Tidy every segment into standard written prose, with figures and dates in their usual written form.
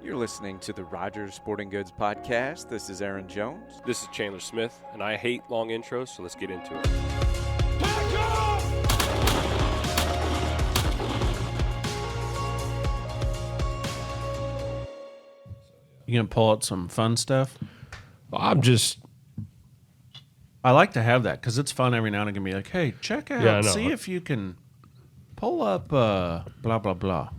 You're listening to the Rogers Sporting Goods Podcast. This is Aaron Jones. This is Chandler Smith, and I hate long intros, so let's get into it. You gonna pull out some fun stuff? I like to have that because it's fun every now and again. Be like, hey, check out, see if you can pull up blah blah blah.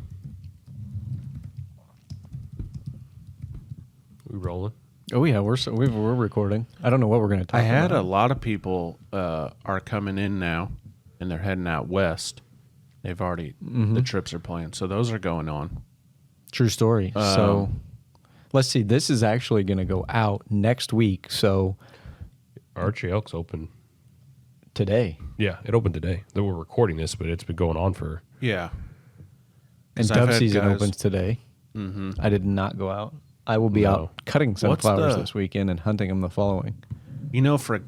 We rolling? Oh yeah, we're recording. I don't know what we're going to talk about. I had a lot of people are coming in now, and they're heading out west. They've already the trips are planned, so those are going on. True story. So let's see. This is actually going to go out next week. So Archie Elk's open today. Yeah, it opened today. Though we're recording this, but it's been going on for And dove season opens today. Mm-hmm. I did not go out. I will be out cutting sunflowers this weekend and hunting them the following. You know, for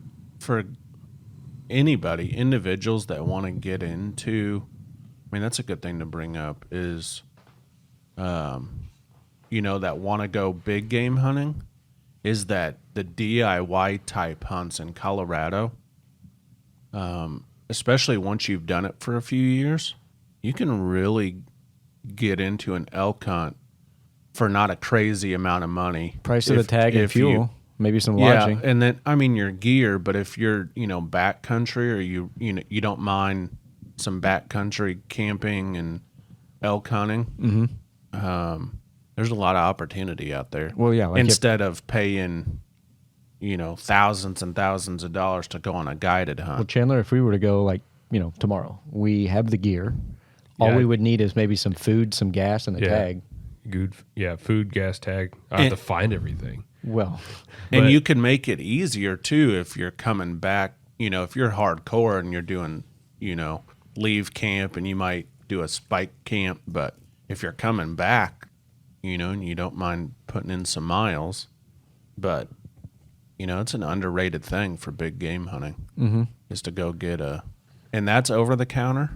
anybody, individuals that want to get into, I mean, that's a good thing to bring up is, you know, that want to go big game hunting, is that the DIY type hunts in Colorado, especially once you've done it for a few years, you can really get into an elk hunt for not a crazy amount of money. Price of the tag and fuel, maybe some lodging. Yeah, and then, I mean, your gear, but if you're, you know, backcountry or you don't mind some backcountry camping and elk hunting, there's a lot of opportunity out there. Well, yeah. Like instead of paying, you know, thousands and thousands of dollars to go on a guided hunt. Well, Chandler, if we were to go, like, you know, tomorrow, we have the gear. All we would need is maybe some food, some gas, and a tag. Good, food, gas, tag. I have to find everything. Well, and you can make it easier too if you're coming back. You know, if you're hardcore and you're doing, you know, leave camp and you might do a spike camp, but if you're coming back, you know, and you don't mind putting in some miles, but you know, it's an underrated thing for big game hunting is to go get and that's over the counter.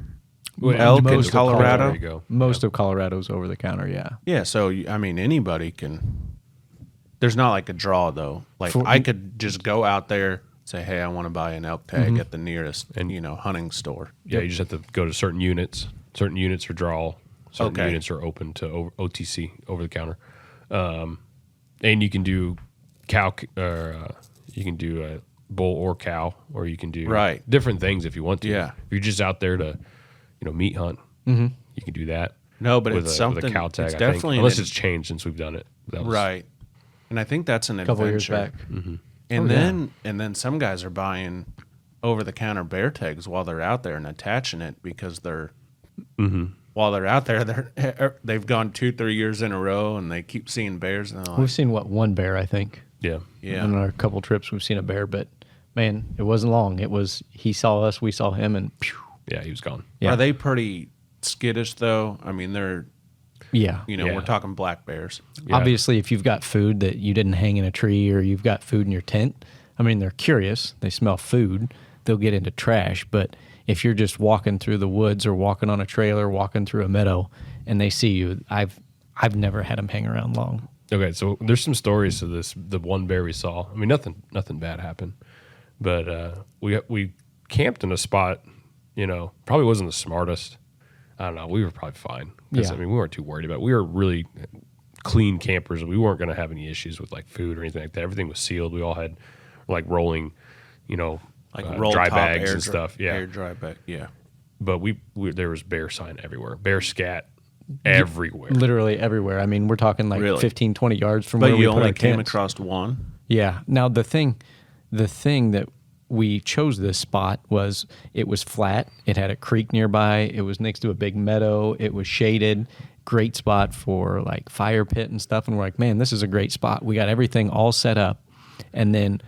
Elk in Colorado. Most of Colorado's over the counter, yeah. Yeah, so, I mean, anybody can. There's not like a draw, though. Like, I could just go out there, say, hey, I want to buy an elk tag at the nearest, you know, hunting store. Yeah, you just have to go to certain units. Certain units are draw. Certain units are open to OTC, over the counter. And you can do cow, or you can do a bull or cow, or you can do different things if you want to. Yeah. If you're just out there to, you know, meat hunt, you can do that. No, but with it's something. With a cow tag, it's I definitely think. Unless it's changed since we've done it. That was, right. And I think that's an couple adventure. years back. And then some guys are buying over the counter bear tags while they're out there and attaching it because they're while they're out there they've gone 2-3 years in a row and they keep seeing bears. And we've seen one bear, I think. Yeah. On our couple trips, we've seen a bear, but man, it wasn't long. It was he saw us, we saw him, and yeah, he was gone. Yeah. Are they pretty skittish though? I mean, they're we're talking black bears. Yeah. Obviously, if you've got food that you didn't hang in a tree or you've got food in your tent, I mean, they're curious. They smell food. They'll get into trash. But if you're just walking through the woods or walking on a trailer, walking through a meadow, and they see you, I've never had them hang around long. Okay, so there's some stories to this. The one bear we saw. I mean, nothing bad happened, but we camped in a spot. You know, probably wasn't the smartest. I don't know. We were probably fine. I mean, we weren't too worried about it. We were really clean campers. We weren't going to have any issues with like food or anything like that. Everything was sealed. We all had like rolling, you know, like dry bags and stuff. Yeah, air dry bag. Yeah, but we there was bear sign everywhere. Bear scat everywhere. Literally everywhere. I mean, we're talking like 15, 20 yards from where we put our tents. But you only came across one? Yeah. Now, the thing that we chose this spot was it was flat. It had a creek nearby. It was next to a big meadow. It was shaded. Great spot for like fire pit and stuff. And we're like, man, this is a great spot. We got everything all set up. And then,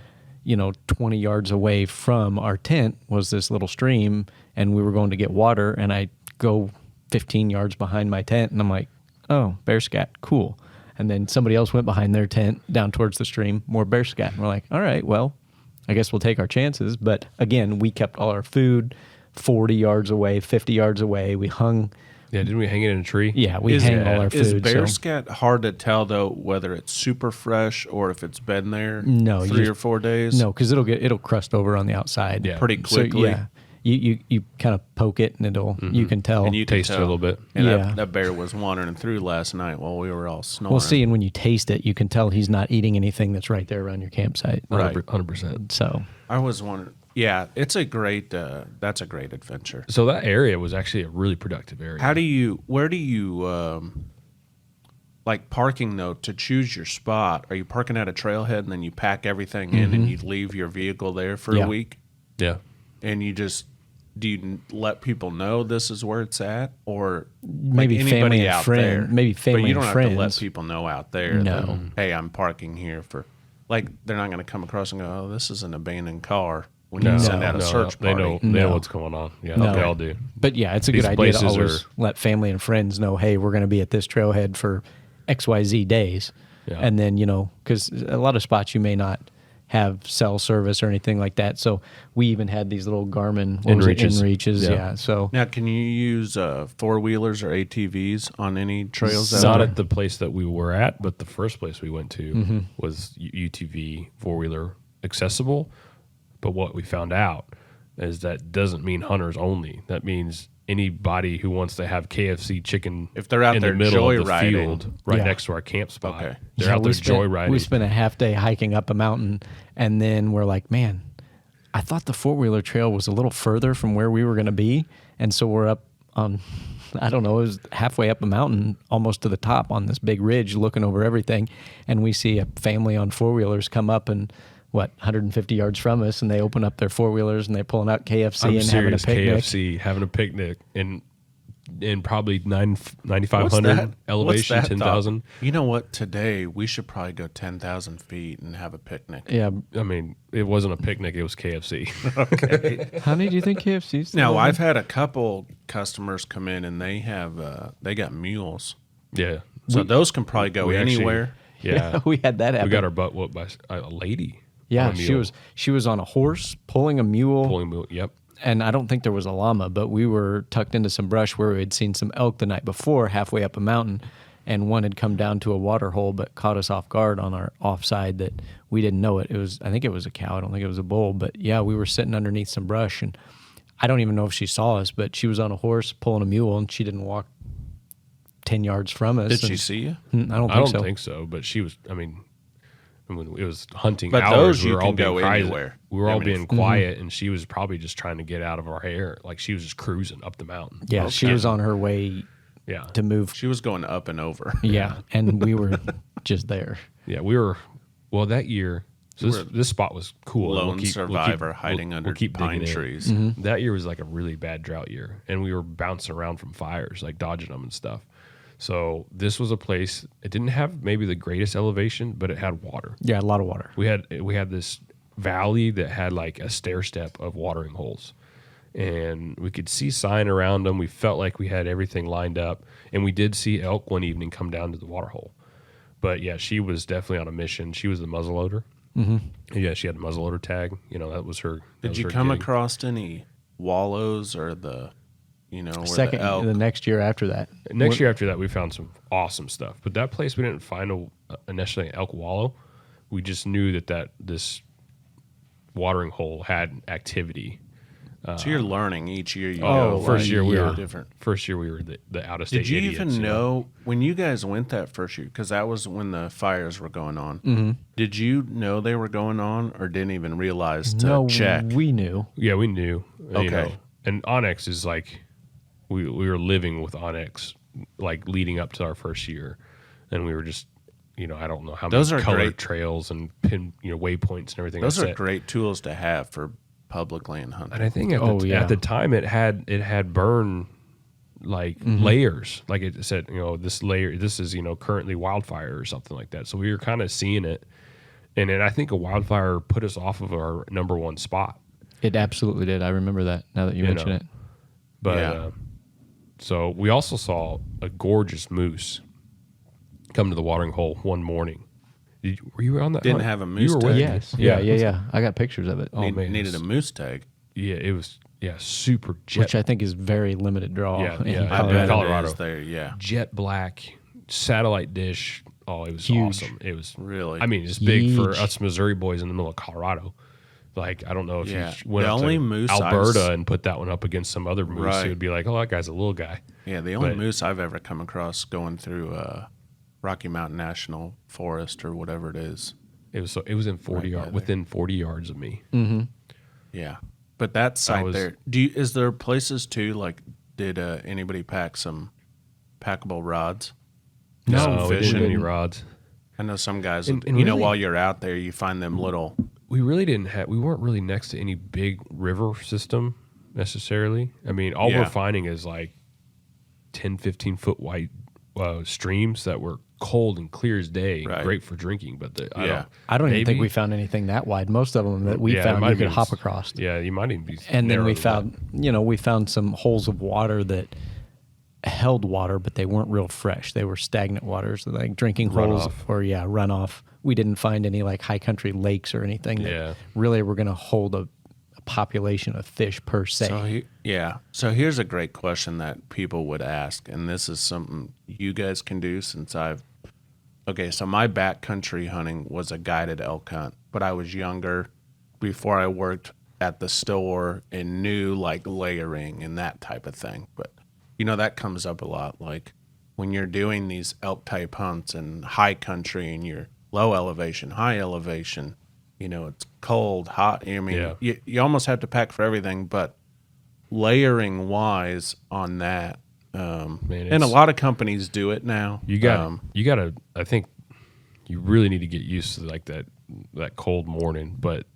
you know, 20 yards away from our tent was this little stream, and we were going to get water. And I go 15 yards behind my tent, and I'm like, oh, bear scat, cool. And then somebody else went behind their tent down towards the stream, more bear scat. And we're like, all right, well, I guess we'll take our chances. But again, we kept all our food 40 yards away, 50 yards away. We hung Yeah, didn't we hang it in a tree? Yeah, we hang all our Is food. bear so. scat hard to tell though whether it's super fresh or if it's been there No, 3 or 4 days? No, because it'll crust over on the outside. Yeah. Pretty quickly. So, yeah, you kind of poke it and you can tell. And you can Taste it a tell. little bit. And Yeah. that bear was wandering through last night while we were all snoring. Well, see, and when you taste it, you can tell he's not eating anything that's right there around your campsite. Right. 100%. So I was wondering. Yeah, it's a great. That's a great adventure. So that area was actually a really productive area. Where do you, like parking though, to choose your spot? Are you parking at a trailhead and then you pack everything in and you leave your vehicle there for Yeah. a week? Yeah. And do you let people know this is where it's at, or Maybe like family anybody and out friend- there? maybe family but you don't and have to let friends. people know out there. No. that, hey, I'm parking here for. Like they're not going to come across and go, "Oh, this is an abandoned car." When you send out a search They party, know No. what's going on. Yeah, No. they all do. But yeah, it's a These good idea to places always let family and friends know, hey, we're going to be at this trailhead for XYZ days. Yeah. And then, because a lot of spots you may not have cell service or anything like that. So we even had these little Garmin InReaches. Yeah. Yeah. So now can you use 4-wheelers or ATVs on any trails? out Not there? at the place that we were at, but the first place we went to was UTV 4-wheeler accessible. But what we found out is that doesn't mean hunters only. That means anybody who wants to have KFC chicken If they're out in there the middle of the joyriding. field right Yeah. next to our camp spot. Okay. They're out there joyriding. We spent a half day hiking up a mountain, and then we're like, man, I thought the 4-wheeler trail was a little further from where we were going to be. And so we're up on, I don't know, it was halfway up a mountain, almost to the top on this big ridge looking over everything. And we see a family on 4-wheelers come up and 150 yards from us, and they open up their 4-wheelers and they're pulling out KFC I'm and having a serious, picnic. KFC having a picnic in probably What's 9,500 that? Elevation, What's that 10,000. You know what? Today we should probably go 10,000 feet and have a picnic. Yeah. I mean, it wasn't a picnic; it was KFC. How many do you think KFC's? Now I've had a couple customers come in and they have they got mules, Yeah, so those can probably go we actually- anywhere. Yeah, we had that happen. we got our butt whooped by a lady. Yeah, on a mule, she was on a horse pulling a mule. pulling mule. Yep. And I don't think there was a llama, but we were tucked into some brush where we had seen some elk the night before, halfway up a mountain, and one had come down to a water hole, but caught us off guard on our offside that we didn't know it. I think it was a cow. I don't think it was a bull, but yeah, we were sitting underneath some brush, and I don't even know if she saw us, but she was on a horse pulling a mule, and she didn't walk 10 yards from us. Did she and- see you? I don't think I don't so. think so, but she was. I mean, when it was hunting But hours, those we you were all can being go quiet. anywhere. We were I all mean, being quiet, and she was probably just trying to get out of our hair. Like she was just cruising up the mountain. Yeah, she was on her way Yeah, to move. She was going up and over. Yeah, and we were just there. yeah. We were. Well, that year, so this spot was cool. and Lone survivor hiding under keep pine digging in. trees. That year was like a really bad drought year, and we were bouncing around from fires, like dodging them and stuff. So this was a place. It didn't have maybe the greatest elevation, but it had water. Yeah, a lot of water. We had this valley that had like a stair step of watering holes, and we could see sign around them. We felt like we had everything lined up, and we did see elk one evening come down to the water hole. But yeah, she was definitely on a mission. She was the muzzleloader. Mm-hmm. Yeah, she had a muzzleloader tag. That was her. Did you come across any wallows or the, where Second, the elk? the next year after that. Next year after that, we found some awesome stuff. But that place, we didn't find a necessarily elk wallow. We just knew that this watering hole had activity. So you're learning each year. You Oh, go, first like, year we yeah. were different. First year we were the out of state. Did you idiots, even know when you guys went that first year? Because that was when the fires were going on. Mm-hmm. Did you know they were going on, or didn't even realize to check? We knew. Yeah, we knew. Okay. And Onyx is like we were living with Onyx like leading up to our first year, and we were just I don't know how Those many are colored great. trails and pin waypoints and everything. Those I are set. great tools to have for public land hunting. And I think at the time it had burn like layers, like it said, this layer, this is currently wildfire or something like that. So we were kind of seeing it, and then I think a wildfire put us off of our number one spot. It absolutely did. I remember that now that you mention it. But Yeah. so we also saw a gorgeous moose come to the watering hole one morning. Were you on that? Didn't hunt? have a moose You were with tag. me. Yes. Yeah. I got pictures of it. Oh, man, Needed a moose tag. Yeah, it was super jet. which I think is very limited draw. Yeah, in yeah. I bet Colorado. it is there. Yeah, jet black satellite dish. Oh, it was Huge. awesome. It was really. I mean, it's big for Huge. us Missouri boys in the middle of Colorado. Like, I don't know if Yeah. you went The up only to moose Alberta and put that one up against some other moose, Right. it would be like, oh, that guy's a little guy. Yeah, the only But- moose I've ever come across going through Rocky Mountain National Forest or whatever it is. It was in 40 Right by yard, there. within 40 yards of me. Yeah, but that site was- there. Is there places too? Like, did anybody pack some packable rods? No, we fishing. didn't any rods. I know some guys. And you know, really- while you're out there, you find them little. We really didn't have. We weren't really next to any big river system necessarily. I mean, all Yeah. we're finding is like 10, 15 foot wide streams that were cold and clear as day, Right. great for drinking. But Yeah. I don't even think maybe- we found anything that wide. Most of them that we Yeah, it found might you have could been hop across. Yeah, you might even be. And then narrower we than found, we found some holes of water that held water, but they weren't real fresh. They were stagnant waters, like drinking holes Runoff. or runoff. We didn't find any like high country lakes or anything that Yeah. really were going to hold a population of fish per se. So here's a great question that people would ask, and this is something you guys can do since I've. Okay, so my backcountry hunting was a guided elk hunt, but I was younger before I worked at the store and knew like layering and that type of thing. But that comes up a lot. Like when you're doing these elk type hunts in high country and you're low elevation, high elevation, it's cold, hot. I mean, Yeah. you almost have to pack for everything, but layering wise on that. And a it's- lot of companies do it now. You got to. I think you really need to get used to like that cold morning. But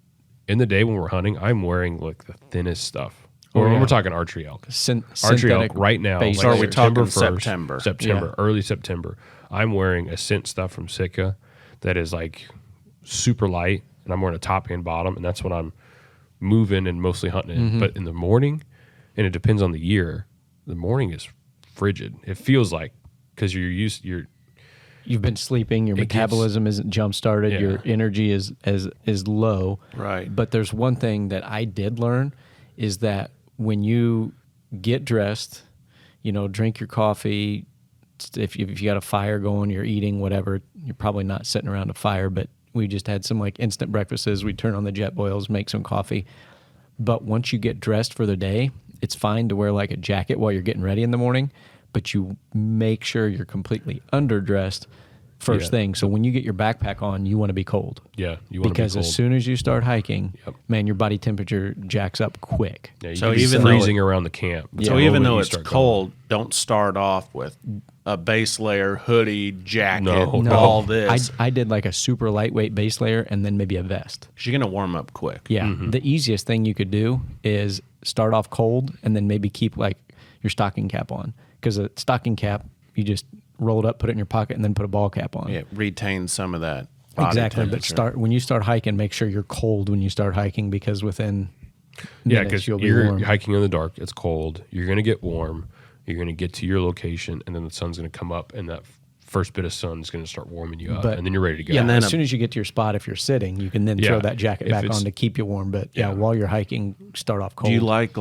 in the day when we're hunting, I'm wearing like the thinnest stuff. Or yeah. we're talking archery elk. Syn- Archery elk synthetic right now. base So are we layer. talking 1st, September? September, Yeah. early September. I'm wearing a scent stuff from Sitka that is like super light, and I'm wearing a top and bottom, and that's when I'm moving and mostly hunting in. But in the morning, and it depends on the year, the morning is frigid. It feels like because You've been sleeping, your It gets- metabolism isn't jump started, Yeah. your energy is low. Right. But there's one thing that I did learn is that when you get dressed, drink your coffee, if you got a fire going, you're eating, whatever, you're probably not sitting around a fire, but we just had some like instant breakfasts. We turn on the jet boils, make some coffee. But once you get dressed for the day, it's fine to wear like a jacket while you're getting ready in the morning, but you make sure you're completely underdressed first Yeah. thing. So when you get your backpack on, you want to be cold. you want to Because be cold. as soon as you start hiking, Yep. man, your body temperature jacks up quick. Yeah, you So could be even though freezing around the camp. So the even moment though you it's start going. cold, don't start off with a base layer, hoodie, jacket, No. all this. I did like a super lightweight base layer and then maybe a vest. 'Cause you're gonna warm up quick. Yeah. Mm-hmm. The easiest thing you could do is start off cold and then maybe keep like your stocking cap on. Because a stocking cap, you just roll it up, put it in your pocket, and then put a ball cap on. It retains some of that. Body Exactly. But temperature. when you start hiking, make sure you're cold when you start hiking because within Yeah, minutes because you'll be you're warm. hiking in the dark. It's cold. You're going to get warm. You're going to get to your location, and then the sun's going to come up, and that first bit of sun is going to start warming you up, But- and then you're ready to go. Yeah, And then as soon as you get to your spot, if you're sitting, you can then Yeah, throw that jacket if back it's- on to keep you warm. But Yeah. while you're hiking, start off cold. Do you like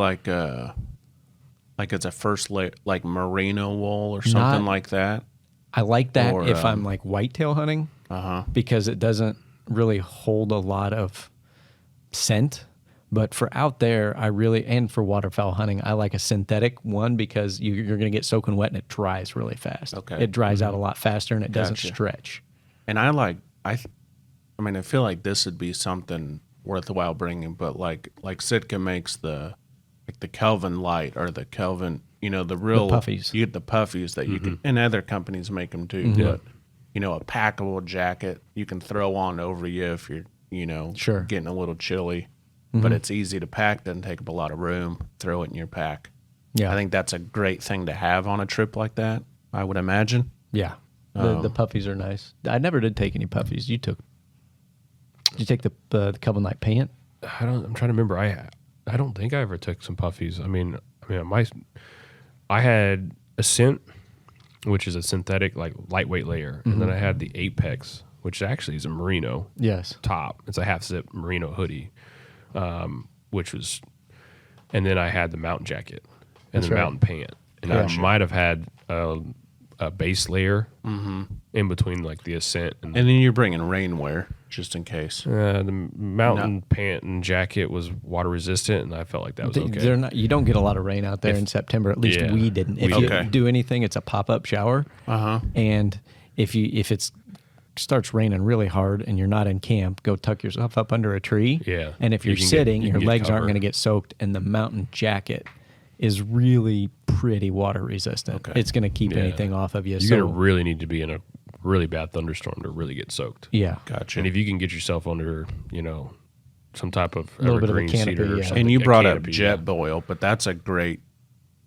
it's a first layer, like merino wool or something Not- like that? I like that or, if I'm like whitetail hunting because it doesn't really hold a lot of scent. But for out there, and for waterfowl hunting, I like a synthetic one because you're going to get soaking wet and it dries really fast. Okay. It dries out a lot faster and it doesn't Gotcha. stretch. And I feel like this would be something worthwhile bringing, but like Sitka makes the Kelvin light or the Kelvin, the real puffies. You get the puffies that you can, and other companies make them too. But a packable jacket you can throw on over you if you're Sure. getting a little chilly. But it's easy to pack, doesn't take up a lot of room. Throw it in your pack. Yeah. I think that's a great thing to have on a trip like that. I would imagine. Yeah. The puffies are nice. I never did take any puffies. Did you take the Kelvin light pant? I'm trying to remember. I don't think I ever took some puffies. I had a scent, which is a synthetic like lightweight layer, and then I had the Apex, which actually is a merino Yes. top. It's a half zip merino hoodie, which was and then I had the mountain jacket and That's the right. mountain pant, and I might have had a base layer in between like the ascent And then you're bringing rainwear just in case. the mountain pant and jacket was water resistant, and I felt like that was okay. They're not. You don't get a lot of rain out there in September. At least we didn't. If you didn't. do anything, it's a pop-up shower. And if it starts raining really hard and you're not in camp, go tuck yourself up under a tree. Yeah. And if You you're can sitting, you your can get legs aren't cover. going to get soaked, and the mountain jacket is really pretty water resistant. Okay. It's going to keep Yeah. anything off of you. You're gonna really need to be in a really bad thunderstorm to really get soaked. yeah. Gotcha. And if you can get yourself under, some type of little bit of a evergreen canopy, cedar or yeah. something. And you a brought up canopy, jet boil, but that's a great,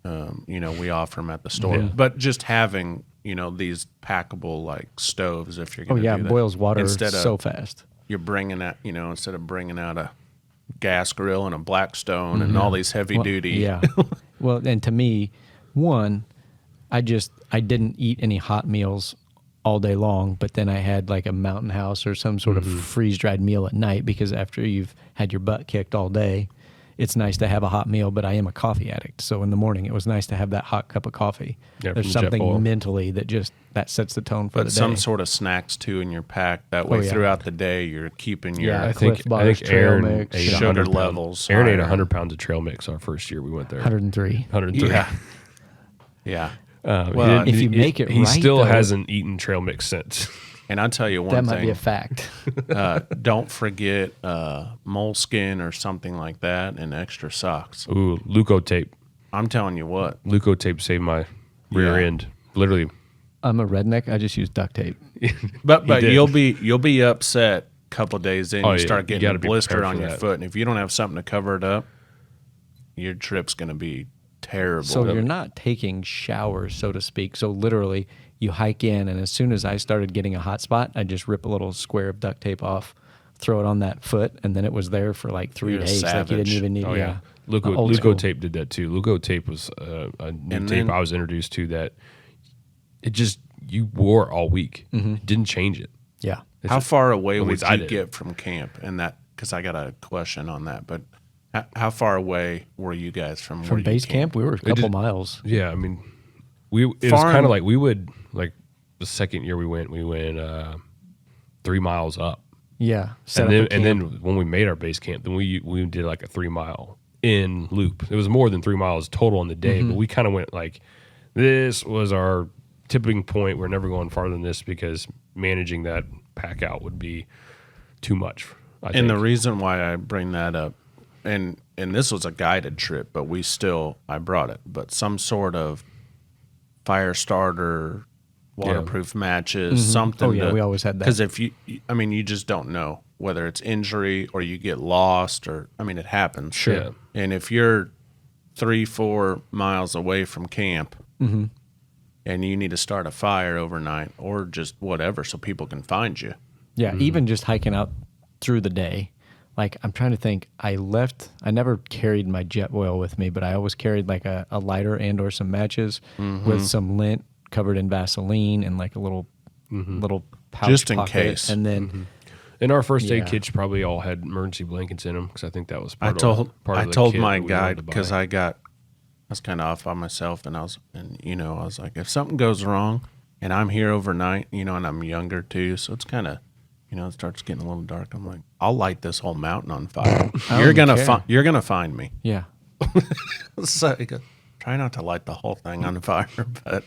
we offer them at the store. Yeah. But just having, these packable like stoves, if you're Oh going to yeah, do that. boils water Instead of, so fast. you're bringing out, instead of bringing out a gas grill and a Blackstone and all these heavy duty. Yeah. Well, and to me, one, I didn't eat any hot meals all day long, but then I had like a mountain house or some sort of freeze dried meal at night, because after you've had your butt kicked all day, it's nice to have a hot meal. But I am a coffee addict, so in the morning it was nice to have that hot cup of coffee. Yeah, There's from Jet something Boil. mentally that sets the tone for But the some day. sort of snacks too in your pack. That way, yeah. throughout the day, you're keeping your Yeah, I Cliff think Bars, trail Aaron mix, ate sugar 100 levels. Aaron ate higher. 100 pounds of trail mix our first year we went there. 103. 103. Yeah, yeah. He Well, didn't- if you make it he right, still though- hasn't eaten trail mix since. And I'll tell you one That thing. might be a fact. Don't forget moleskin or something like that and extra socks. Ooh, Luco tape. I'm telling you what. Luco tape saved my rear Yeah. end. Literally. I'm a redneck. I just use duct tape. But did. you'll be upset a couple days in. Oh, you yeah. start You getting gotta a be blister prepared on for your that. foot, and if you don't have something to cover it up, your trip's going to be terrible. So you're not taking showers, so to speak. So literally, you hike in, and as soon as I started getting a hot spot, I just rip a little square of duct tape off, throw it on that foot, and then it was there for like 3 You're a days. Like you savage. didn't even need. Oh, yeah. Old Luco school. tape did that too. Luco tape was a new And tape then- I was introduced to that it just, you wore all week. Didn't change it. Yeah. It's How just- far away at would least I you did. get from camp? And that, because I got a question on that, but how far away were you guys from where From you base camped? camp, we were a couple did- miles. Yeah, I mean, it was Farm- kind of like we would, like the second year we went 3 miles up. Yeah. Set And up then, a and camp. then when we made our base camp, then we did like a 3 mile in loop. It was more than 3 miles total on the day, but we kind of went like, this was our tipping point. We're never going farther than this because managing that pack out would be too much. I And think. the reason why I bring that up, and this was a guided trip, but I brought it, but some sort of fire starter, waterproof matches, something. Oh, yeah, we always had that. Because if you just don't know whether it's injury or you get lost or, it happens. Sure. Yeah. And if you're 3-4 miles away from camp and you need to start a fire overnight or just whatever so people can find you. Yeah, even just hiking out through the day. Like, I'm trying to think. I never carried my jet oil with me, but I always carried like a lighter and or some matches with some lint covered in Vaseline and like a little pouch Just in pocket. case. And then And our first aid Yeah. kits probably all had emergency blankets in them because I think that was part I of told the kit my that we guide wanted to because buy. I was kind of off by myself and I was like, if something goes wrong and I'm here overnight, and I'm younger too, so it's kind of, it starts getting a little dark. I'm like, I'll light this whole mountain on fire. You're gonna find me. yeah, So he goes, try not to light the whole thing on fire, but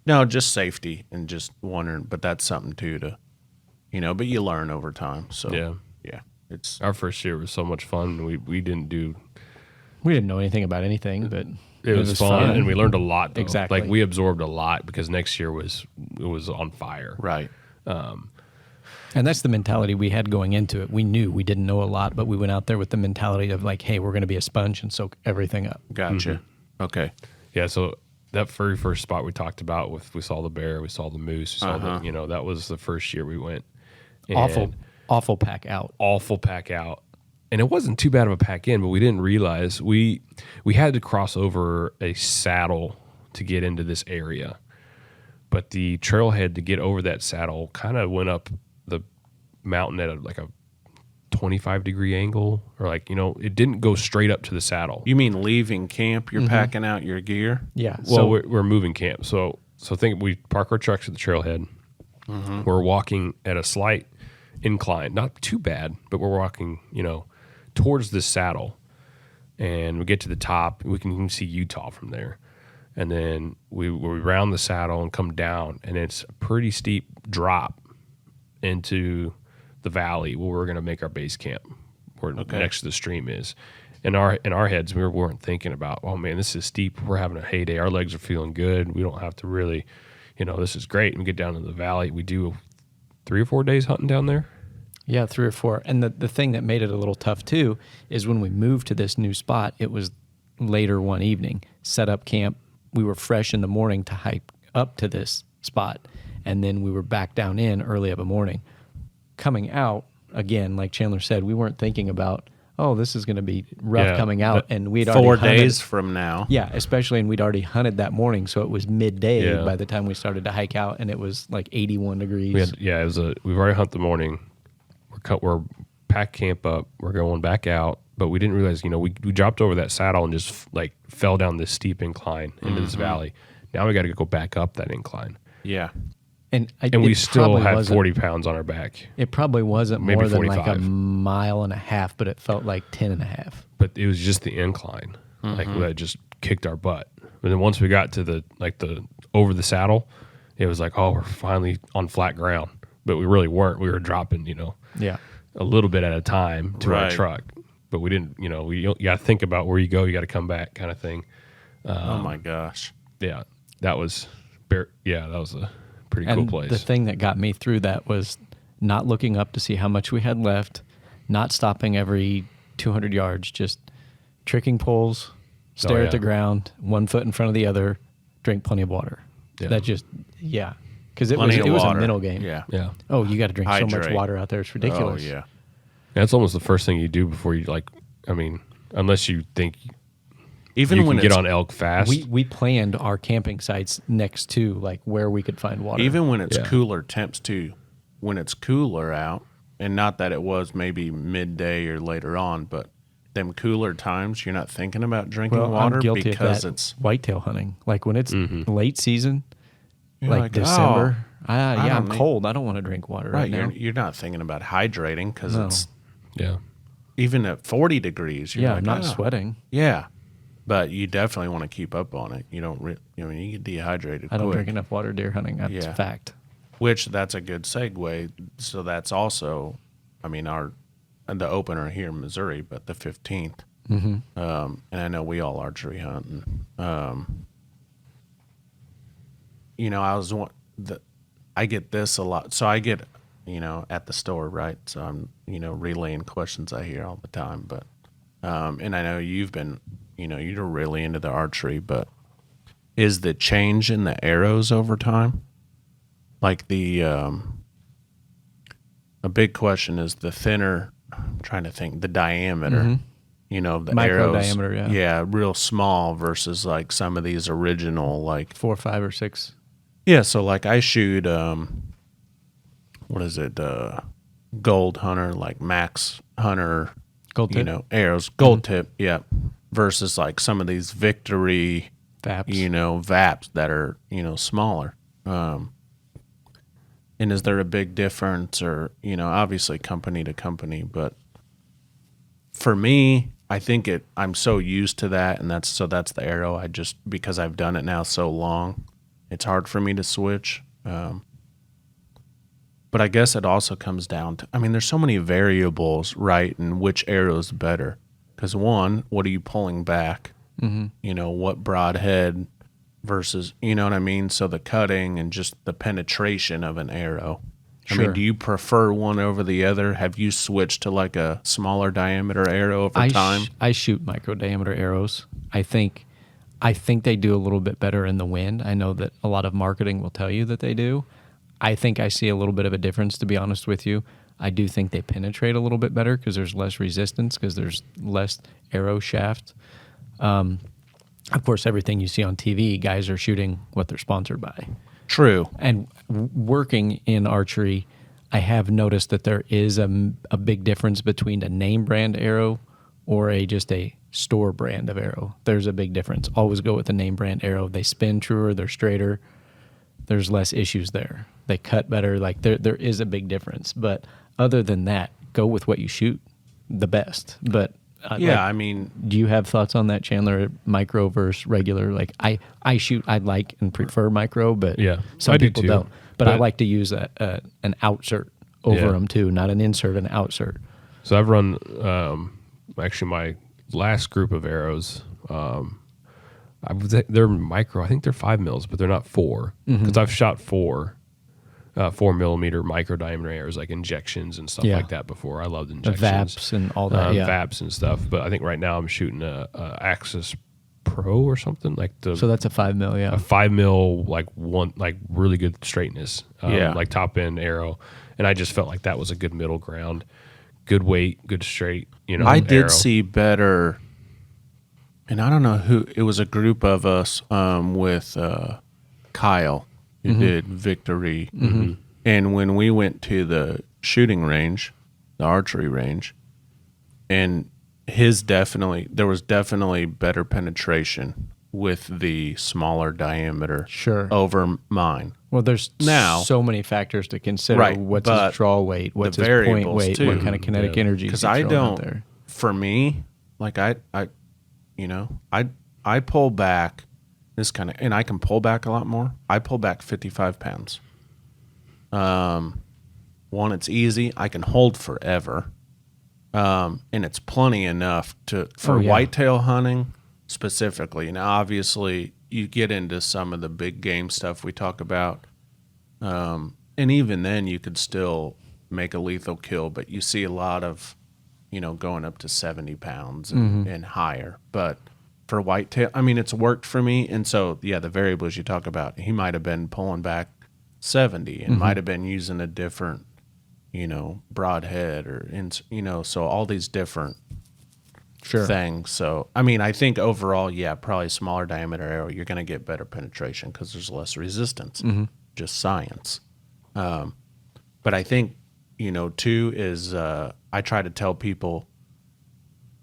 no, just safety and just wondering. But that's something too to, but you learn over time. So yeah, it's Our first year was so much fun. We didn't do. we didn't know anything about anything, but It was fun, and we learned a lot. Though. Exactly. like we absorbed a lot because next year it was on fire. right. And that's the mentality we had going into it. We knew we didn't know a lot, but we went out there with the mentality of like, hey, we're going to be a sponge and soak everything up. Gotcha. Okay. Yeah, so that very first spot we talked about we saw the bear, we saw the moose, we saw that was the first year we went. And Awful pack out. awful pack out. And it wasn't too bad of a pack in, but we didn't realize we had to cross over a saddle to get into this area. But the trailhead to get over that saddle kind of went up the mountain at a 25-degree angle, or like, it didn't go straight up to the saddle. You mean leaving camp, you're packing out your gear? Yeah. Well, So we're moving camp. So think we park our trucks at the trailhead. We're walking at a slight incline, not too bad, but we're walking, towards this saddle, and we get to the top. We can even see Utah from there, and then we round the saddle and come down, and it's a pretty steep drop into the valley where we're going to make our base camp, where next to the stream is. In our heads, we weren't thinking about, oh man, this is steep. We're having a heyday. Our legs are feeling good. We don't have to really, this is great. And we get down to the valley. We do 3 or 4 days hunting down there. yeah, 3 or 4. And the thing that made it a little tough too is when we moved to this new spot, it was later one evening, set up camp. We were fresh in the morning to hike up to this spot, and then we were back down in early of a morning. Coming out, again, like Chandler said, we weren't thinking about, oh, this is going to be rough coming out. And we'd 4 already hunted. days from now. Yeah, especially, and we'd already hunted that morning, so it was midday by the time we started to hike out, and it was like 81 degrees. We've already hunted the morning. We're packed camp up. We're going back out, but we didn't realize, we dropped over that saddle and just like fell down this steep incline into this valley. Now we got to go back up that incline. Yeah. And we still had 40 pounds on our back. It probably wasn't Maybe more than 45. like a mile and a half, but it felt like 10 and a half. But it was just the incline, like that just kicked our butt. And then once we got to the over the saddle, it was like, oh, we're finally on flat ground. But we really weren't. We were dropping, Yeah. a little bit at a time to our Right. truck. But we didn't, you got to think about where you go. You got to come back, kind of thing. Oh my gosh. Yeah, that was a pretty cool And place. the thing that got me through that was not looking up to see how much we had left, not stopping every 200 yards, just tricking poles, stare at the ground, 1 foot in front of the other, drink plenty of water. Yeah. That just, because it Plenty was of a water. mental game. Yeah. Yeah, Oh, you got to drink so much Hydrate. water out there. It's ridiculous. Oh, yeah. that's almost the first thing you do before you unless you think Even you when can get it's on elk fast. We planned our camping sites next to like where we could find water. Even when it's Yeah. cooler temps too, when it's cooler out, and not that it was maybe midday or later on, but them cooler times, you're not thinking about drinking water I'm guilty because of that it's whitetail hunting. Like when it's late season, You're like like, December. oh, I'm don't need- cold. I don't want to drink water right, now. You're not thinking about hydrating because No. it's yeah, even at 40 degrees. You're Yeah, like, I'm not "Oh." sweating. Yeah, but you definitely want to keep up on it. You don't, you get dehydrated. I don't quick. drink enough water deer hunting. That's Yeah. a fact. Which that's a good segue. So that's also, the opener here in Missouri, but the 15th. And I know we all archery hunt. And, I get this a lot. So I get, at the store, right? So I'm, relaying questions I hear all the time. But, and I know you've been, you're really into the archery, but is the change in the arrows over time? Like a big question is the thinner, I'm trying to think, the diameter, the Micro arrows. diameter, yeah. Yeah, real small versus like some of these original, like, 4, 5, or 6. yeah, so like I shoot, Gold Hunter, like Max Hunter, Gold tip? arrows, gold tip, yeah, versus like some of these Victory, Vaps. VAPs that are, smaller. And is there a big difference or, obviously company to company, but for me, I think I'm so used to that. And that's the arrow. Because I've done it now so long, it's hard for me to switch. But I guess it also comes down to, there's so many variables, right? And which arrow is better. Because one, what are you pulling back? What broadhead versus, you know what I mean? So the cutting and just the penetration of an arrow. Sure. Do you prefer one over the other? Have you switched to like a smaller diameter arrow over time? I shoot micro diameter arrows. I think they do a little bit better in the wind. I know that a lot of marketing will tell you that they do. I think I see a little bit of a difference, to be honest with you. I do think they penetrate a little bit better because there's less resistance, because there's less arrow shaft. Of course, everything you see on TV, guys are shooting what they're sponsored by. True. And working in archery, I have noticed that there is a big difference between a name brand arrow or just a store brand of arrow. There's a big difference. Always go with the name brand arrow. They spin truer, they're straighter. There's less issues there. They cut better. Like there is a big difference. But other than that, go with what you shoot the best. But I mean, do you have thoughts on that, Chandler? Micro versus regular? Like I like and prefer micro, but some I do people too. don't. But I like to use an outsert over them too, not an insert, an outsert. So I've run actually my last group of arrows. They're micro. I think they're 5 mils, but they're not 4 because I've shot 4 4mm micro diameter arrows, like injections and stuff like that before. I loved injections, the VAPs and all that, VAPs and stuff. But I think right now I'm shooting a Axis Pro or something like so that's a 5 mil, a 5 mil, like really good straightness, like top end arrow, and I just felt like that was a good middle ground, good weight, good straight. I did arrow. see better, and I don't know who it was. A group of us with Kyle who did Victory, and when we went to the shooting range, the archery range, and there was definitely better penetration with the smaller diameter over mine. Well, there's now so many factors to consider. Right, what's his draw weight? What's his point weight? Too. What kind of kinetic energy? Because I don't. There. For me, like I pull back this kind of, and I can pull back a lot more. I pull back 55 pounds. One, it's easy. I can hold forever. And it's plenty enough for whitetail hunting specifically. Now, obviously, you get into some of the big game stuff we talk about, and even then, you could still make a lethal kill. But you see a lot of, going up to 70 pounds and higher. But for whitetail, I mean, it's worked for me. And so, the variables you talk about, he might have been pulling back 70 and might have been using a different, broadhead or, so all these different things. So, I mean, I think overall, probably smaller diameter arrow, you're going to get better penetration because there's less resistance, just science. But I think, too, is I try to tell people,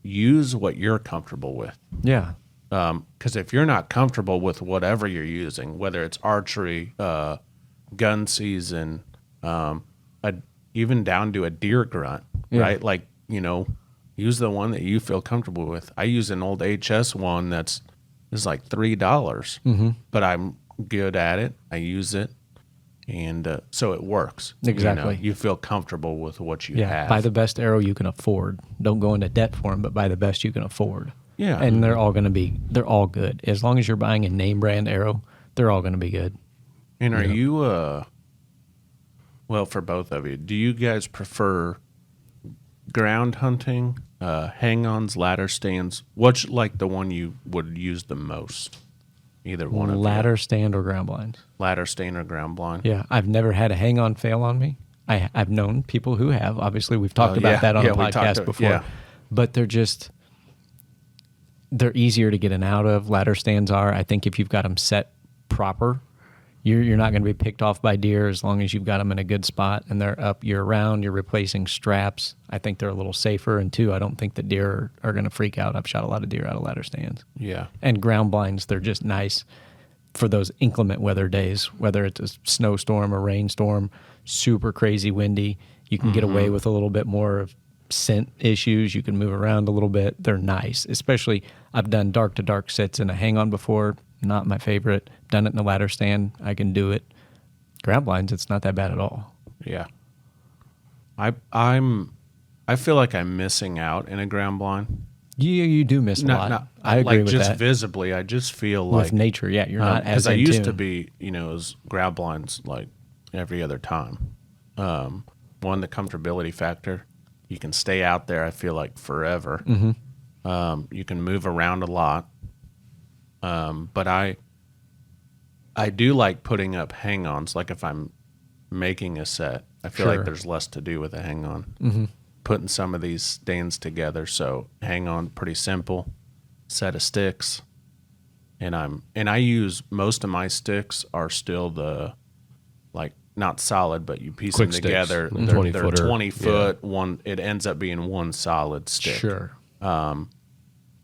use what you're comfortable with. Yeah. Because if you're not comfortable with whatever you're using, whether it's archery, gun season, even down to a deer grunt, right? Like, use the one that you feel comfortable with. I use an old HS one that's like $3, but I'm good at it. I use it, and so it works. Exactly. You feel comfortable with what you have. Buy the best arrow you can afford. Don't go into debt for them, but buy the best you can afford. Yeah. And they're all good. As long as you're buying a name brand arrow, they're all going to be good. And are you, well, for both of you, do you guys prefer ground hunting, hang-ons, ladder stands? What's like the one you would use the most? Either one of you. Ladder stand or ground blinds. Ladder stand or ground blind. Yeah, I've never had a hang-on fail on me. I've known people who have. Obviously, we've talked about that on the podcast before. Yeah. But they're easier to get in and out of. Ladder stands are. I think if you've got them set proper, you're not going to be picked off by deer as long as you've got them in a good spot and they're up year-round. You're replacing straps. I think they're a little safer. And two, I don't think the deer are going to freak out. I've shot a lot of deer out of ladder stands. Yeah. And ground blinds, they're just nice for those inclement weather days, whether it's a snowstorm or rainstorm, super crazy windy. You can get away with a little bit more of scent issues. You can move around a little bit. They're nice. Especially, I've done dark-to-dark sets in a hang-on before. Not my favorite. Done it in a ladder stand. I can do it. Ground blinds, it's not that bad at all. Yeah. I feel like I'm missing out in a ground blind. You do miss a lot. I agree with just that. Visibly, I just feel like with nature, you're not as because I in used tune. to be, as ground blinds like every other time. One, the comfortability factor. You can stay out there. I feel like forever. You can move around a lot. But I do like putting up hang-ons. Like if I'm making a set, I feel like there's less to do with a hang-on. Putting some of these stands together. So hang-on, pretty simple. Set of sticks, and I use most of my sticks are still the like not solid, but you piece Quick them sticks, together. the They're 20-footer. 20 foot. One, it ends up being one solid stick. Sure.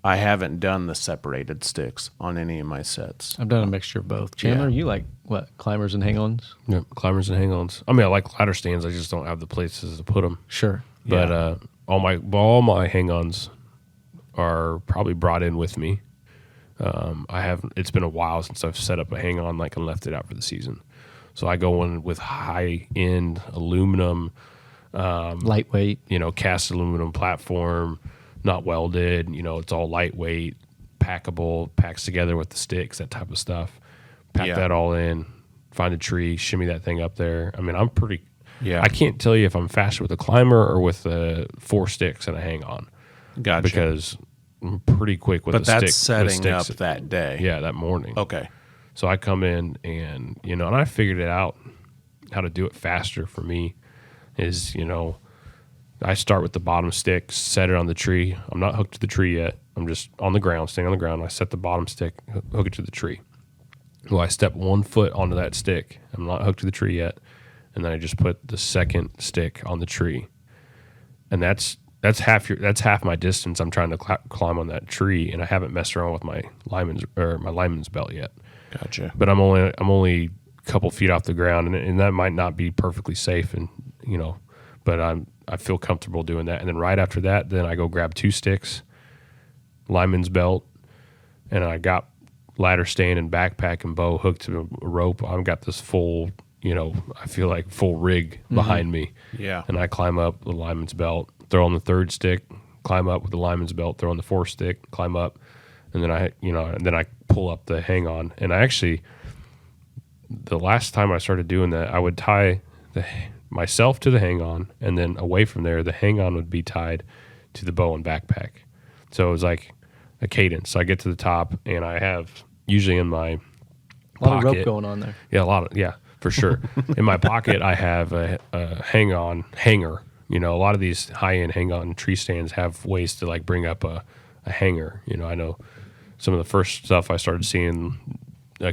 I haven't done the separated sticks on any of my sets. I've done a mixture of both. Chandler, you like what? Climbers and hang-ons? Yep, climbers and hang-ons. I mean, I like ladder stands. I just don't have the places to put them. Sure. But all my hang-ons are probably brought in with me. It's been a while since I've set up a hang-on like and left it out for the season. So I go in with high-end aluminum, Lightweight. cast aluminum platform, not welded. It's all lightweight, packable, packs together with the sticks, that type of stuff. Pack that all in, find a tree, shimmy that thing up there. I mean, I'm pretty. Yeah. I can't tell you if I'm faster with a climber or with 4 sticks and a hang-on. Gotcha. Because I'm pretty quick with But the stick. that's setting sticks. up that day. Yeah, that morning. Okay. So I come in and, and I figured it out how to do it faster for me is, I start with the bottom stick, set it on the tree. I'm not hooked to the tree yet. I'm just on the ground, staying on the ground. I set the bottom stick, hook it to the tree. Well, I step 1 foot onto that stick. I'm not hooked to the tree yet. And then I just put the second stick on the tree. And that's half my distance I'm trying to climb on that tree, and I haven't messed around with my lineman's belt yet. Gotcha. But I'm only a couple feet off the ground, and that might not be perfectly safe, and but I feel comfortable doing that. And then right after that, then I go grab 2 sticks, lineman's belt, and I got ladder stand and backpack and bow hooked to a rope. I've got this full, I feel like full rig behind me. Yeah. And I climb up the lineman's belt, throw on the 3rd stick, climb up with the lineman's belt, throw on the 4th stick, climb up, and then I pull up the hang on. And I actually, the last time I started doing that, I would tie myself to the hang on, and then away from there, the hang on would be tied to the bow and backpack. So it was like a cadence. So I get to the top, and I have usually in my A lot of pocket, rope going on there. Yeah, for sure. In my pocket, I have a hanger. A lot of these high-end hang-on tree stands have ways to like bring up a hanger. I know some of the first stuff I started seeing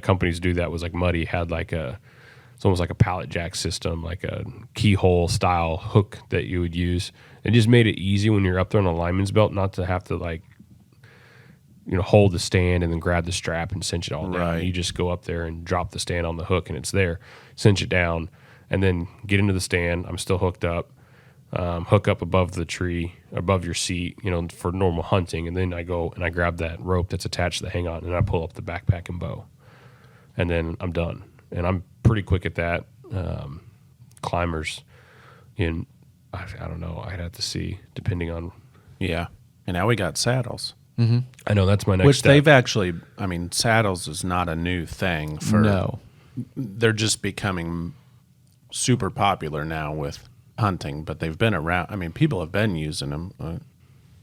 companies do that was like Muddy had like it's almost like a pallet jack system, like a keyhole style hook that you would use. It just made it easy when you're up there on a lineman's belt not to have to like hold the stand and then grab the strap and cinch it all down. Right. You just go up there and drop the stand on the hook and it's there. Cinch it down and then get into the stand. I'm still hooked up. Hook up above the tree, above your seat, for normal hunting. And then I go and I grab that rope that's attached to the hang on and I pull up the backpack and bow. And then I'm done. And I'm pretty quick at that. Climbers, I don't know. I'd have to see depending on. Yeah. And now we got saddles. I know that's my next Which step. they've actually, saddles is not a new thing for. No. They're just becoming super popular now with hunting, but they've been around. People have been using them,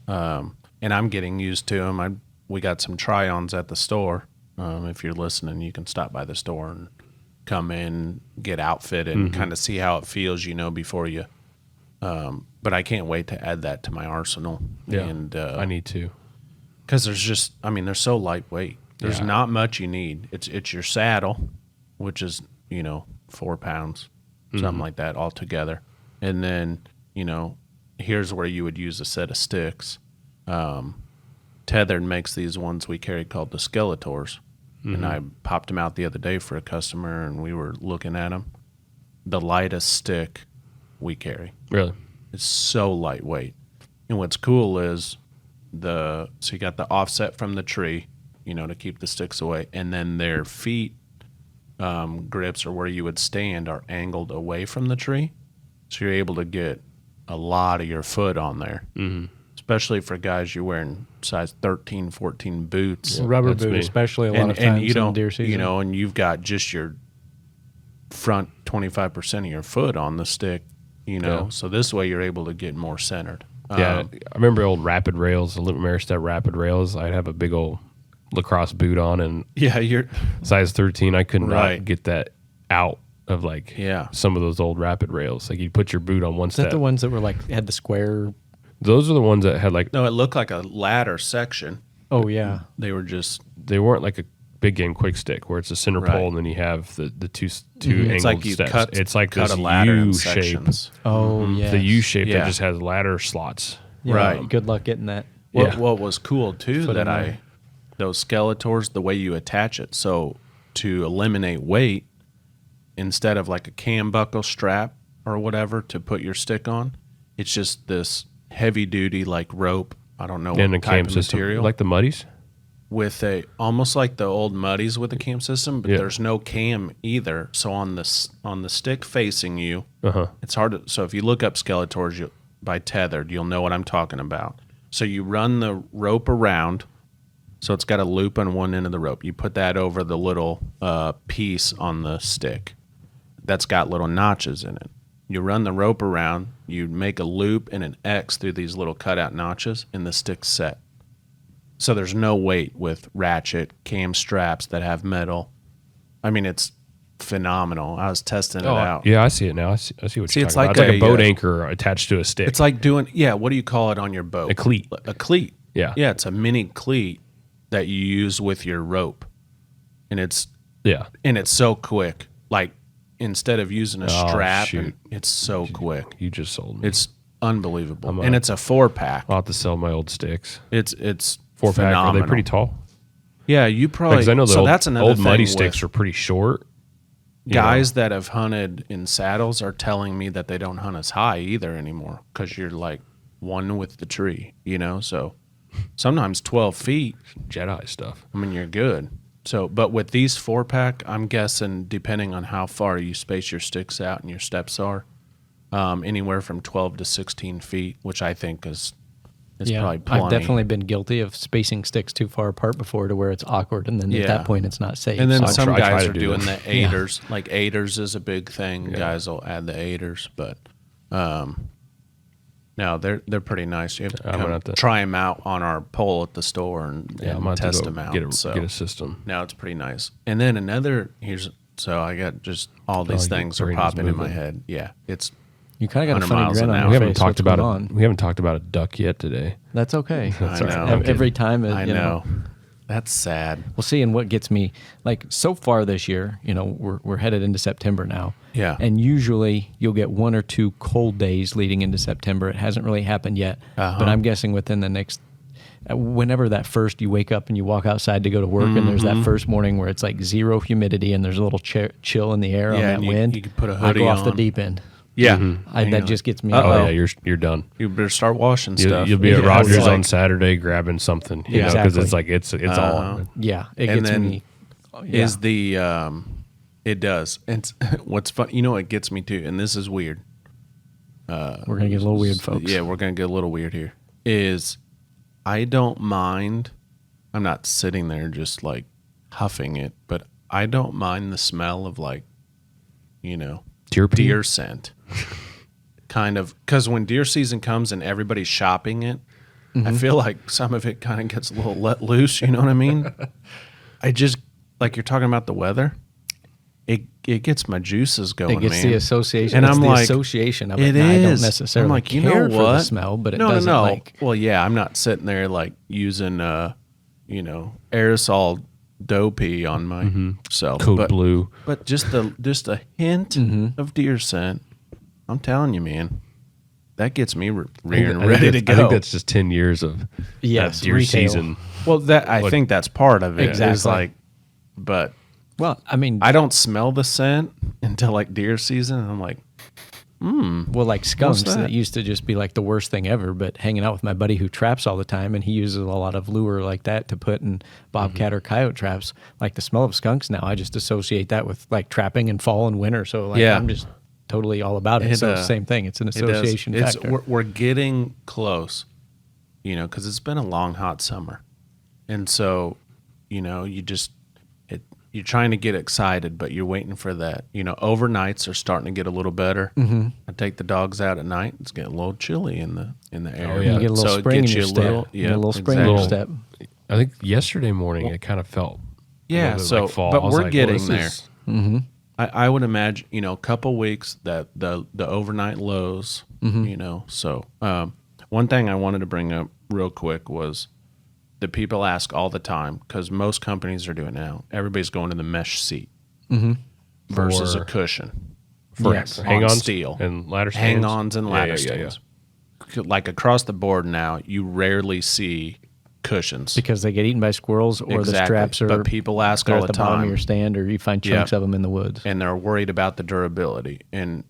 and I'm getting used to them. We got some try-ons at the store. If you're listening, you can stop by the store and come in, get outfitted, and kind of see how it feels, before you. But I can't wait to add that to my arsenal. Yeah, and I need to. Because there's just, they're so lightweight. There's not much you need. It's your saddle, which is 4 pounds, something like that altogether. And then, here's where you would use a set of sticks. Tethered makes these ones we carry called the Skeletors. And I popped them out the other day for a customer, and we were looking at them. The lightest stick we carry. Really? It's so lightweight. And what's cool is so you got the offset from the tree, to keep the sticks away. And then their feet grips, or where you would stand, are angled away from the tree. So you're able to get a lot of your foot on there, especially for guys you're wearing size 13, 14 boots. Rubber that's boot, me. especially a lot of times you in don't, deer season. and you've got just your front 25% of your foot on the stick, Yeah. So this way you're able to get more centered. Yeah, I remember old rapid rails, the Little Maristep rapid rails. I'd have a big old lacrosse boot on and you're size 13. I could not Right. get that out of some of those old rapid rails. Like you'd put your boot on one Is that step. the ones that were had the square? Those are the ones that had no, it looked like a ladder section. Oh, yeah. They were just they weren't like big game quick stick, where it's a center Right. pole and then you have the two It's angled like you steps. It's like cut this a ladder in U shape. sections. Oh, yeah. The U shape Yeah. that just has ladder slots. Right. Good luck getting that. What was cool too Foot that in there. those Skeletors, the way you attach it, so to eliminate weight, instead of like a cam buckle strap or whatever to put your stick on, it's just this heavy duty like rope. I don't know And what the type cam of system, material. like the Muddies. With a almost like the old Muddies with the cam system, but Yeah. there's no cam either. So on the stick facing you, Uh-huh. it's hard to. So if you look up Skeletors by Tethered, you'll know what I'm talking about. So you run the rope around, so it's got a loop on one end of the rope. You put that over the little piece on the stick that's got little notches in it. You run the rope around, you make a loop and an X through these little cutout notches, and the stick's set. So there's no weight with ratchet cam straps that have metal. I mean, it's phenomenal. I was testing it out. Yeah, I see it now. I see what See, you're it's talking about. like It's like a a, boat anchor attached to a stick. It's like doing, what do you call it on your boat? A cleat. A cleat. Yeah. Yeah, it's a mini cleat that you use with your rope. And it's so quick. Like, instead of using a strap, shoot. it's so quick. You just sold me. It's unbelievable. I'm And it's a 4-pack. I'll have to sell my old sticks. It's 4-pack. phenomenal. Are they pretty tall? Yeah, you probably. Because I know the so old, that's another old thing Muddy with sticks are pretty short. you know. guys that have hunted in saddles are telling me that they don't hunt as high either anymore because you're like one with the tree, So sometimes 12 feet, Jedi stuff. I mean, you're good. So, but with these 4-pack, I'm guessing depending on how far you space your sticks out and your steps are, anywhere from 12 to 16 feet, which I think is probably plenty. I've definitely been guilty of spacing sticks too far apart before to where it's awkward, and then at that point it's not safe. And then So some I try guys to are do doing that. the aiders. Like aiders is a big thing. Yeah. Guys will add the aiders, but no, they're pretty nice. You have to I'm gonna come have to- try them out on our pole at the store and I'm gonna have to test go them out. Get a so system. now it's pretty nice. And then so I got just all these your things are brain is popping in my moving. head. Yeah, it's you kind of got a 100 funny miles grin an on hour. your We haven't face. talked What's about going on? We haven't talked about a duck yet today. That's okay. I all right. know. I'm Every time, I know. That's sad. Well, see, and what gets me, like so far this year, we're headed into September now. Yeah. And usually you'll get 1 or 2 cold days leading into September. It hasn't really happened yet, but I'm guessing within the next, whenever that first you wake up and you walk outside to go to work, and there's that first morning where it's like 0 humidity and there's a little chill in the air on Yeah, that and wind. you could put a I hoodie go off the on. deep end. Yeah, That just gets me. Oh yeah, you're done. You better start washing stuff. You'll be at Yeah, Rogers it's on like- Saturday grabbing something, because Exactly. it's like it's all. Yeah, it And gets then me. Is the it does. And what's fun, it gets me too, and this is weird. We're gonna get a little weird, folks. Yeah, we're gonna get a little weird here. Is I don't mind. I'm not sitting there just like huffing it, but I don't mind the smell of like, deer scent. Kind of, because when deer season comes and everybody's shopping it, I feel like some of it kind of gets a little let loose. You know what I mean? I just, like you're talking about the weather, it gets my juices going. It gets man. the association, and it's I'm the like, association of it. it And I don't is. necessarily I'm like, care you know for what? the smell, but it no, doesn't no. like. Well, yeah, I'm not sitting there like using, aerosol doe pee on my self. Code but, blue. But just a hint of deer scent. I'm telling you, man, that gets me rearing ready to go. I think that's just 10 years of Yes, deer retail. season. Well, I think that's part of it. Exactly. Is like, but Well, I mean, I don't smell the scent until like deer season, and I'm like, like skunks that? that used to just be like the worst thing ever. But hanging out with my buddy who traps all the time, and he uses a lot of lure like that to put in bobcat or coyote traps. Like the smell of skunks now, I just associate that with like trapping in fall and winter. So like, Yeah. I'm just totally all about it. So same thing. It's an association it does. factor. We're getting close, because it's been a long, hot summer, and so you're trying to get excited, but you're waiting for that. Overnights are starting to get a little better. Mm-hmm. I take the dogs out at night; it's getting a little chilly in the air. Oh, yeah. You get a little So it spring in gets your you a step. little- You get a little spring in exactly. your step. I think yesterday morning it kind of felt a little bit So, like fall. but I was we're like, getting this there. is- I would imagine, a couple weeks that the overnight lows, So one thing I wanted to bring up real quick was that people ask all the time, because most companies are doing it now. Everybody's going to the mesh seat versus a cushion For Yes. hang-ons on steel. and ladder stands. Hang-ons and ladder stands. Like across the board now, you rarely see cushions. Because they get eaten by squirrels, or the straps are. But people ask they're all at the the bottom time, of your stand, or you find chunks of them in the woods. and they're worried about the durability. And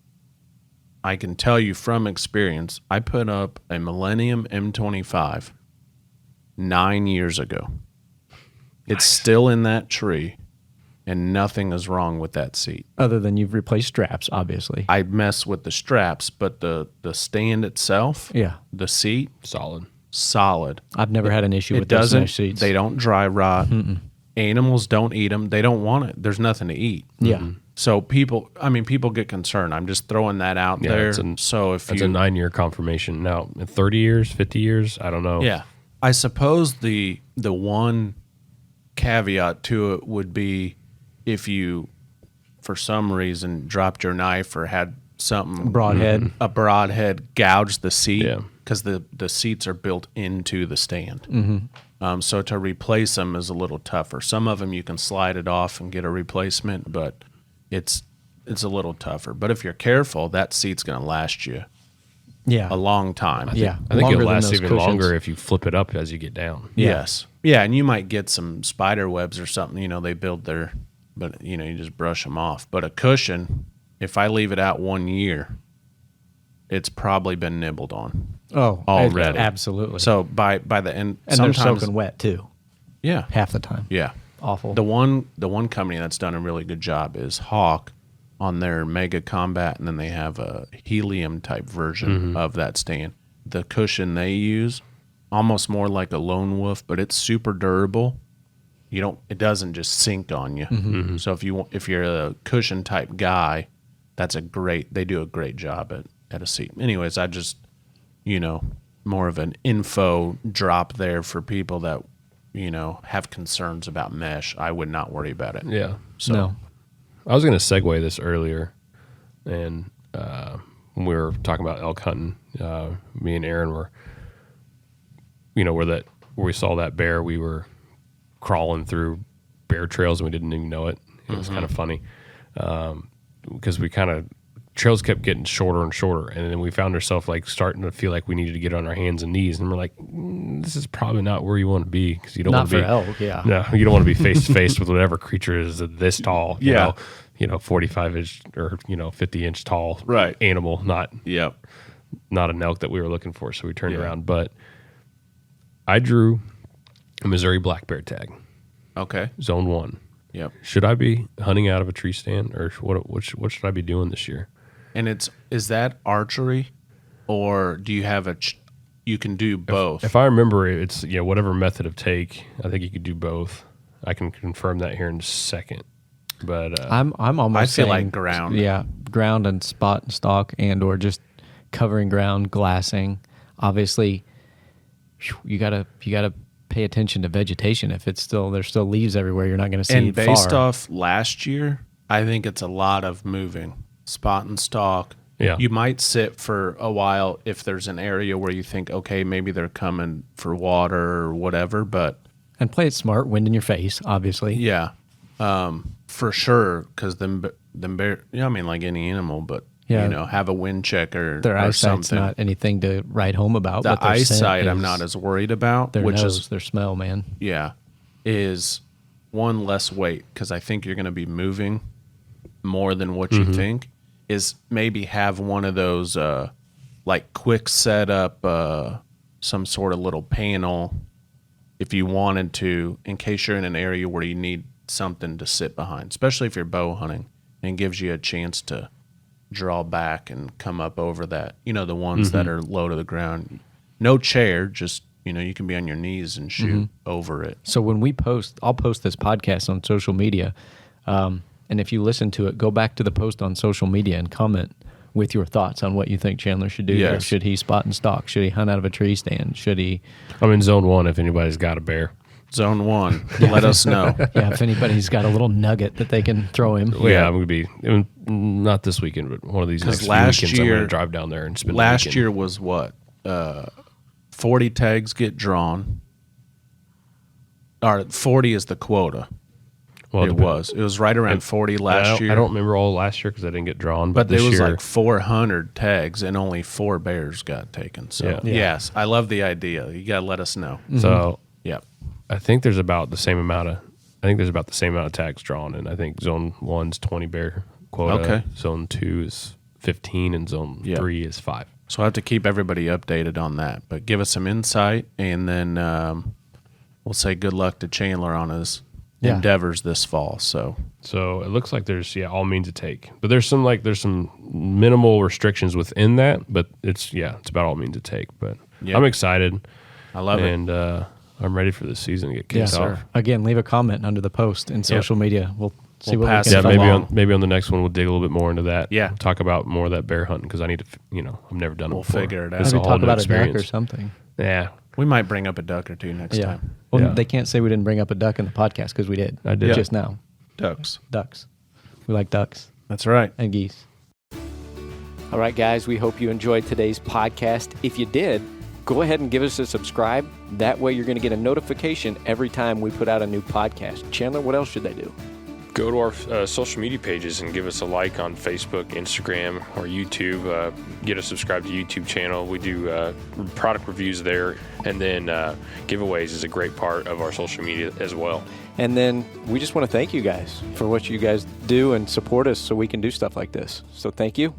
I can tell you from experience, I put up a Millennium M25 9 years ago. It's still in that tree, and nothing is wrong with that seat. Other than you've replaced straps, obviously. I mess with the straps, but the stand itself, Yeah. the seat, Solid. solid. I've never had an issue It with those doesn't. mesh seats. They don't dry rot. Animals don't eat them. They don't want it. There's nothing to eat. Yeah. So people get concerned. I'm just throwing that out Yeah, there. it's So if That's you, a 9-year confirmation. Now, in 30 years, 50 years, I don't know. yeah, I suppose the one caveat to it would be if you, for some reason, dropped your knife or had something Broadhead. a broadhead gouge the seat, Yeah. because the seats are built into the stand. So to replace them is a little tougher. Some of them you can slide it off and get a replacement, but it's a little tougher. But if you're careful, that seat's going to last you Yeah. a long time. Yeah. I think Longer it'll than last those even cushions. longer if you flip it up as you get down. Yes. Yeah, and you might get some spider webs or something. They build their, but you just brush them off. But a cushion, if I leave it out 1 year, it's probably been nibbled on. Oh, Already. absolutely. So by the end, and they're sometimes, soaking wet too, yeah, half the time. yeah. Awful. The one company that's done a really good job is Hawk on their Mega Combat, and then they have a helium type version of that stand. The cushion they use, almost more like a lone wolf, but it's super durable. It doesn't just sink on you. So if you're a cushion type guy, they do a great job at a seat. Anyways, I just, more of an info drop there for people that, have concerns about mesh. I would not worry about it. Yeah. So No. I was going to segue this earlier, and when we were talking about elk hunting, me and Aaron were, where we saw that bear, we were crawling through bear trails and we didn't even know it. It was kind of funny because trails kept getting shorter and shorter, and then we found ourselves starting to feel like we needed to get on our hands and knees, and we're like, this is probably not where you want to be, because you don't Not want to for be elk, yeah. No, you don't want to be face to face with whatever creature is this tall. Yeah. 45-inch or 50-inch tall Right. animal, not Yep. an elk that we were looking for. So we turned around, but I drew a Missouri black bear tag, Okay. zone 1. Yep. Should I be hunting out of a tree stand, or what should I be doing this year? And is that archery, or do you have you can do both? If I remember, it's whatever method of take. I think you could do both. I can confirm that here in a second. But I'm almost. I feel saying, like ground. Yeah, ground and spot and stalk, and or just covering ground, glassing. Obviously, you gotta pay attention to vegetation. If there's still leaves everywhere, you're not going to see And it based far. off last year, I think it's a lot of moving, spot and stalk. Yeah. You might sit for a while if there's an area where you think, okay, maybe they're coming for water or whatever. But And play it smart, wind in your face, obviously. yeah, for sure, because them bear, like any animal, but Yeah. have a wind checker Their or eyesight's something. not anything to write home about. The but their scent eyesight, I'm is not as worried about, their which nose, is their smell, man. is one less weight, because I think you're going to be moving more than what you think. Is maybe have one of those quick setup, some sort of little panel, if you wanted to, in case you're in an area where you need something to sit behind, especially if you're bow hunting, and it gives you a chance to draw back and come up over that. The ones that are low to the ground, no chair, just you can be on your knees and shoot over it. So when we post, I'll post this podcast on social media. And if you listen to it, go back to the post on social media and comment with your thoughts on what you think Chandler should do. Yes. There. Should he spot and stalk? Should he hunt out of a tree stand? Should he? I'm in zone 1 if anybody's got a bear. Zone 1, let us know. Yeah, if anybody's got a little nugget that they can throw him. Well, yeah, I'm going to be, not this weekend, but one of these next few last weekends, I'm going year- to drive down there and spend the Last weekend. year was what? 40 tags get drawn. Or 40 is the quota. Well, It was right around 40 last year. I don't remember all last year because I didn't get drawn. But this there was year, like 400 tags and only 4 bears got taken. So, Yeah. yes, I love the idea. You got to let us know. So Yep. I think there's about the same amount of tags drawn, and I think zone 1's 20 bear quota. Okay. Zone 2 is 15, and zone 3 is 5. So I have to keep everybody updated on that. But give us some insight, and then we'll say good luck to Chandler on his endeavors this fall. So it looks like there's all means to take, but there's some minimal restrictions within that. But it's about all means to take. But I'm excited. I love it. And I'm ready for this season to get kicked off. Again, leave a comment under the post in social media. We'll see what pass we can it find. along. maybe on the next one we'll dig a little bit more into that. Yeah. Talk about more of that bear hunting because I need to. I've never done it. We'll before. figure it out. It's Maybe a whole talk new about a duck experience. or something. Yeah. We might bring up a duck or two next time. Well, Yeah. they can't say we didn't bring up a duck in the podcast because we did. I did. Just now. Ducks. Ducks. We like ducks That's right. and geese. All right, guys, we hope you enjoyed today's podcast. If you did, go ahead and give us a subscribe. That way you're going to get a notification every time we put out a new podcast. Chandler, what else should they do? Go to our social media pages and give us a like on Facebook, Instagram, or YouTube. Get us subscribed to YouTube channel. We do product reviews there. And then giveaways is a great part of our social media as well. And then we just want to thank you guys for what you guys do and support us so we can do stuff like this. So thank you.